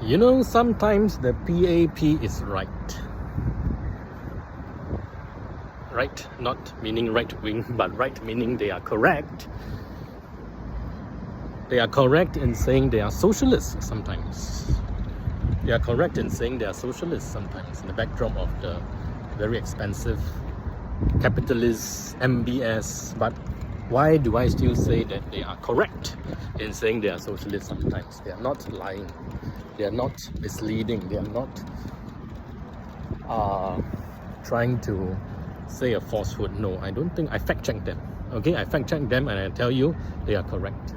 You know, sometimes the PAP is right. Right, not meaning right wing, but right meaning they are correct. They are correct in saying they are socialists sometimes. They are correct in saying they are socialists sometimes in the backdrop of the very expensive capitalist MBS. But why do I still say that they are correct in saying they are socialists sometimes? They are not lying. They are not misleading. They are not trying to say a falsehood. No, I don't think. I fact-checked them. Okay, I fact-checked them and I tell you they are correct.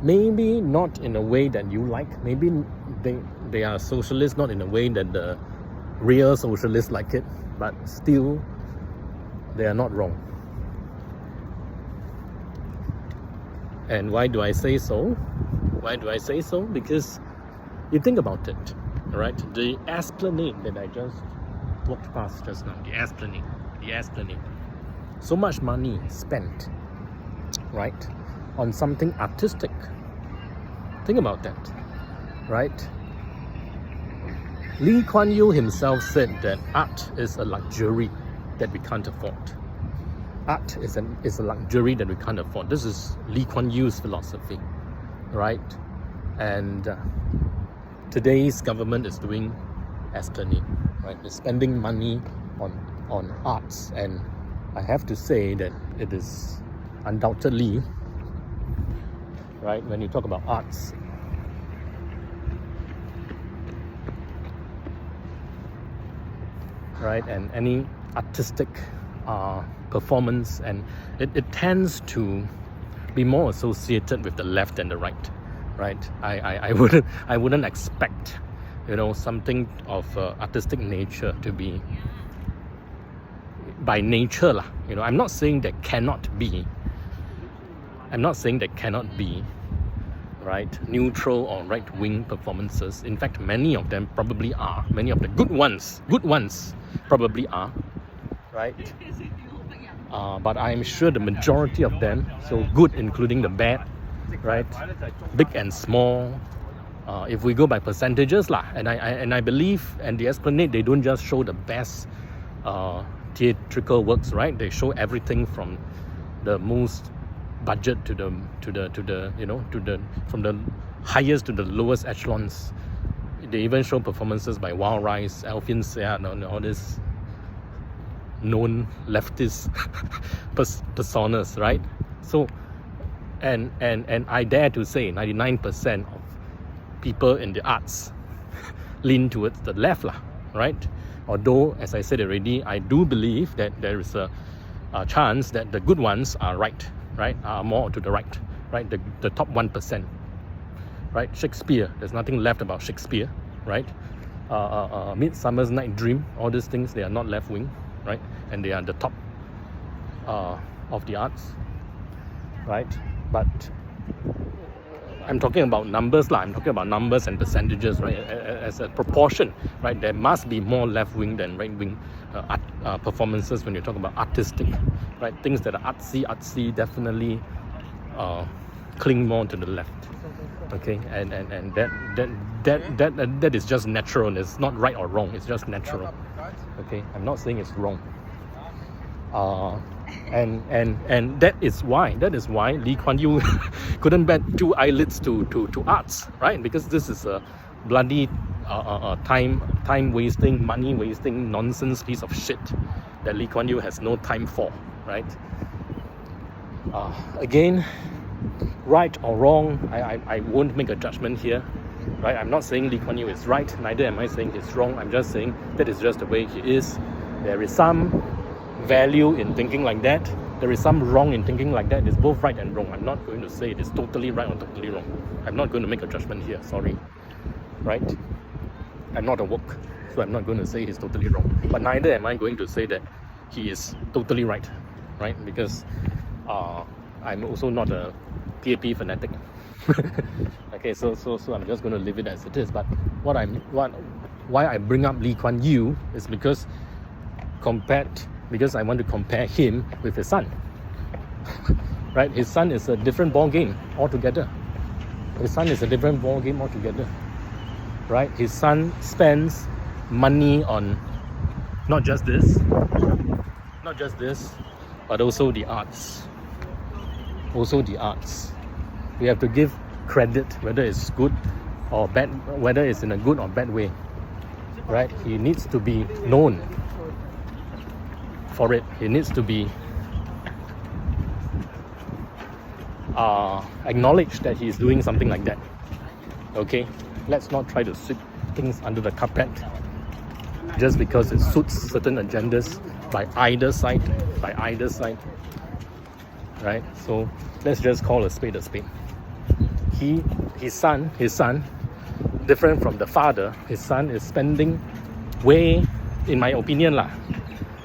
Maybe not in a way that you like. Maybe they are socialists not in a way that the real socialists like it. But still, they are not wrong. And why do I say so? Why do I say so? Because you think about it, right? The Esplanade that I just walked past just now, the Esplanade. So much money spent, right, on something artistic. Think about that, right? Lee Kuan Yew himself said that art is a luxury that we can't afford. Art is a luxury that we can't afford. This is Lee Kuan Yew's philosophy, right? And today's government is doing Esplanade, right? They're spending money on arts, and I have to say that it is undoubtedly, right, when you talk about arts, right, and any artistic performance, and it tends to be more associated with the left than the right, right? I wouldn't expect, you know, something of artistic nature to be by nature lah. You know, I'm not saying there cannot be. Right, neutral or right-wing performances. In fact, many of them probably are. Many of the good ones probably are, right? But I'm sure the majority of them, so good including the bad, right? Big and small. If we go by percentages lah, and I believe, and the Esplanade, they don't just show the best theatrical works, right? They show everything from the most budget to the you know, from the highest to the lowest echelons. They even show performances by Wild Rice, Alfian Syed, and all this known leftist personas, right? So, and I dare to say 99% of people in the arts lean towards the left lah, right? Although, as I said already, I do believe that there is a chance that the good ones are right, are more to the right, the top 1%, right? Shakespeare, there's nothing left about Shakespeare, right? Midsummer's Night Dream, all these things, they are not left-wing, right? And they are the top of the arts, right? But I'm talking about numbers lah. I'm talking about numbers and percentages, right? As a proportion, right? There must be more left-wing than right-wing performances when you talk about artistic, right? Things that are artsy definitely cling more to the left. Okay, and that is just natural. It's not right or wrong. It's just natural. Okay, I'm not saying it's wrong. And that is why Lee Kuan Yew couldn't bat two eyelids to arts, right? Because this is a bloody time wasting, money wasting, nonsense piece of shit that Lee Kuan Yew has no time for, right? Again, right or wrong, I won't make a judgment here, right? I'm not saying Lee Kuan Yew is right, neither am I saying he's wrong. I'm just saying that is just the way he is. There is some value in thinking like that. There is some wrong in thinking like that. It's both right and wrong. I'm not going to say it is totally right or totally wrong. I'm not going to make a judgment here, sorry, right? I'm not a woke, so I'm not going to say he's totally wrong. But neither am I going to say that he is totally right, because I'm also not a PAP fanatic. Okay, so I'm just going to leave it as it is. But why I bring up Lee Kuan Yew is because I want to compare him with his son. Right? His son is a different ball game altogether. right? His son spends money on not just this, but also the arts. Also the arts. We have to give credit, whether it's good or bad, whether it's in a good or bad way, right? He needs to be known for it. He needs to be acknowledged that he's doing something like that. Okay, let's not try to sweep things under the carpet just because it suits certain agendas by either side, right? So let's just call a spade a spade. His son, different from the father, his son is spending way, in my opinion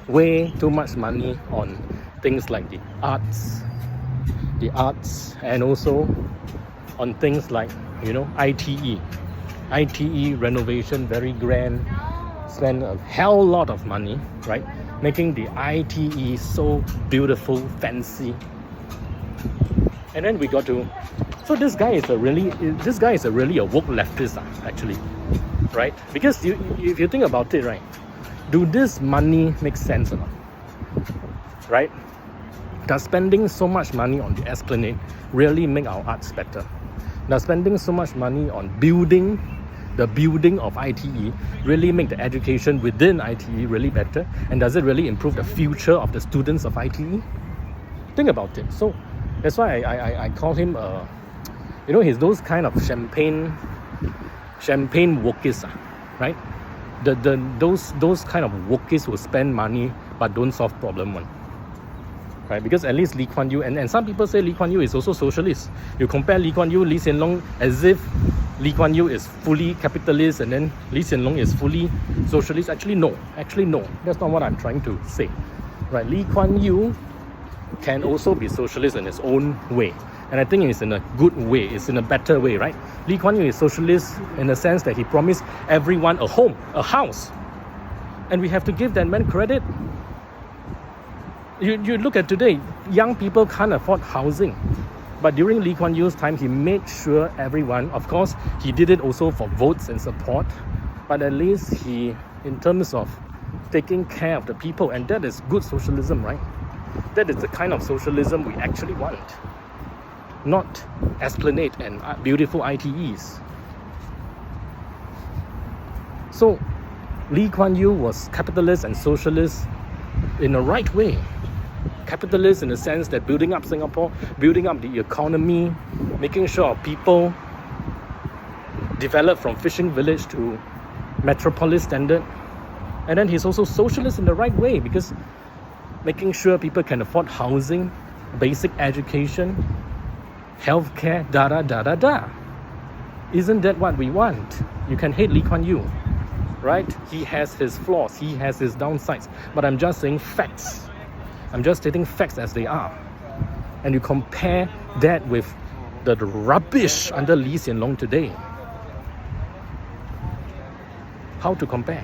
way too much money on things like the arts, and also on things like, ITE renovation, very grand, spend a hell lot of money, right? Making the ITE so beautiful, fancy. And then we got to, so this guy is a really a woke leftist, actually, right? Because if you think about it, right, do this money make sense or not, right? Does spending so much money on the Esplanade really make our arts better? Does spending so much money on the building of ITE really make the education within ITE really better? And does it really improve the future of the students of ITE? Think about it. So that's why I call him he's those kind of champagne wokies, right? Those kind of wokies who spend money but don't solve problem one. Right? Because at least Lee Kuan Yew, and some people say Lee Kuan Yew is also socialist. You compare Lee Kuan Yew, Lee Hsien Loong, as if Lee Kuan Yew is fully capitalist and then Lee Hsien Loong is fully socialist. Actually no, that's not what I'm trying to say, right? Lee Kuan Yew can also be socialist in his own way, and I think it's in a good way, it's in a better way, right? Lee Kuan Yew is socialist in the sense that he promised everyone a home, a house, and we have to give that man credit. You look at today, young people can't afford housing. But during Lee Kuan Yew's time, he made sure everyone, of course, he did it also for votes and support, but at least he, in terms of taking care of the people, and that is good socialism, right? That is the kind of socialism we actually want. Not Esplanade and beautiful ITEs. So, Lee Kuan Yew was capitalist and socialist in the right way. Capitalist in the sense that building up Singapore, building up the economy, making sure people develop from fishing village to metropolis standard. And then he's also socialist in the right way, because making sure people can afford housing, basic education, healthcare, Isn't that what we want? You can hate Lee Kuan Yew, right? He has his flaws, he has his downsides, but I'm just saying facts. I'm just stating facts as they are. And you compare that with the rubbish under Lee Hsien Loong today. How to compare?